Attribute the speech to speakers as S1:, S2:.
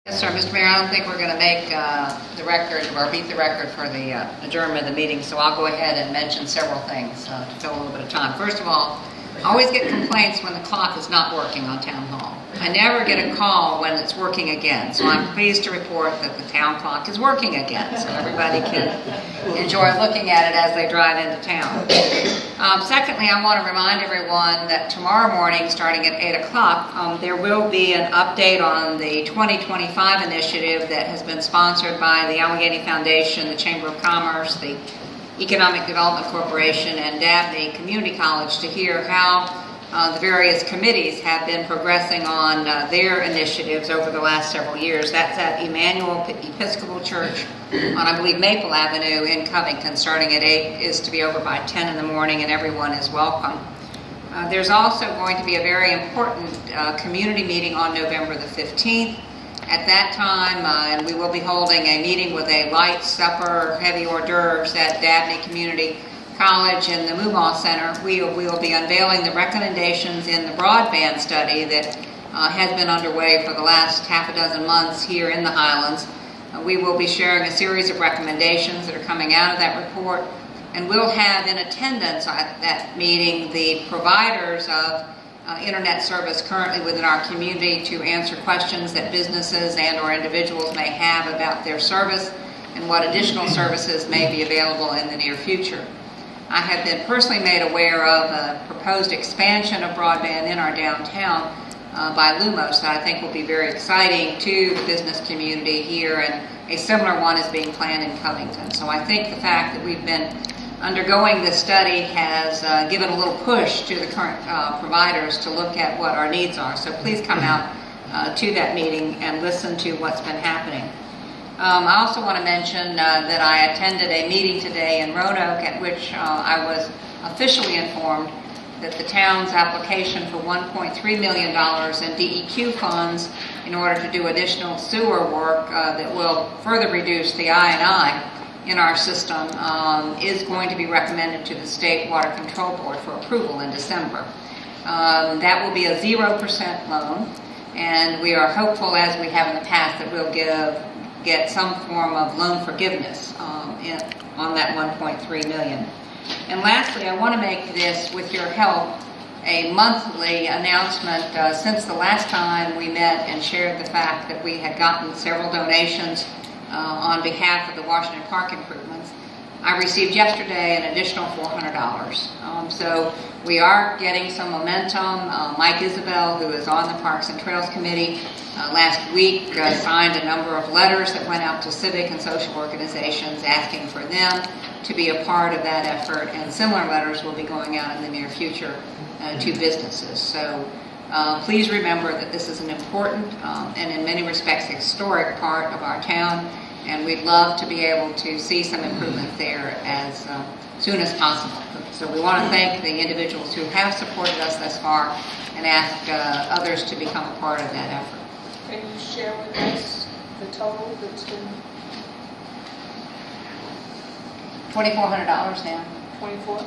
S1: Yes, sir. Mr. Mayor, I don't think we're going to make the record or beat the record for the adjournment of the meeting, so I'll go ahead and mention several things to fill a little bit of time. First of all, I always get complaints when the clock is not working on Town Hall. I never get a call when it's working again, so I'm pleased to report that the town clock is working again, so everybody can enjoy looking at it as they drive into town. Secondly, I want to remind everyone that tomorrow morning, starting at 8 o'clock, there will be an update on the 2025 initiative that has been sponsored by the Allegheny Foundation, the Chamber of Commerce, the Economic Development Corporation, and Dabney Community College to hear how the various committees have been progressing on their initiatives over the last several years. That's at Emmanuel Episcopal Church on, I believe, Maple Avenue in Covington, starting at 8, is to be over by 10 in the morning, and everyone is welcome. There's also going to be a very important community meeting on November the 15th. At that time, we will be holding a meeting with a light supper, heavy hors d'oeuvres at Dabney Community College in the Mumau Center. We will be unveiling the recommendations in the broadband study that has been underway for the last half a dozen months here in the Highlands. We will be sharing a series of recommendations that are coming out of that report, and we'll have in attendance at that meeting the providers of internet service currently within our community to answer questions that businesses and or individuals may have about their service and what additional services may be available in the near future. I have been personally made aware of a proposed expansion of broadband in our downtown by Lumos that I think will be very exciting to the business community here, and a similar one is being planned in Covington. So I think the fact that we've been undergoing this study has given a little push to the current providers to look at what our needs are. So please come out to that meeting and listen to what's been happening. I also want to mention that I attended a meeting today in Roanoke at which I was officially informed that the town's application for $1.3 million in DEQ funds in order to do additional sewer work that will further reduce the I&I in our system is going to be recommended to the State Water Control Board for approval in December. That will be a 0% loan, and we are hopeful, as we have in the past, that we'll get some form of loan forgiveness on that $1.3 million. And lastly, I want to make this, with your help, a monthly announcement. Since the last time we met and shared the fact that we had gotten several donations on behalf of the Washington Park improvements, I received yesterday an additional $400. So we are getting some momentum. Mike Isabel, who is on the Parks and Trails Committee, last week signed a number of letters that went out to civic and social organizations asking for them to be a part of that effort, and similar letters will be going out in the near future to businesses. So please remember that this is an important and in many respects historic part of our town, and we'd love to be able to see some improvement there as soon as possible. So we want to thank the individuals who have supported us thus far and ask others to become a part of that effort.
S2: Can you share with us the total that's been
S1: $2,400 now.
S2: 24?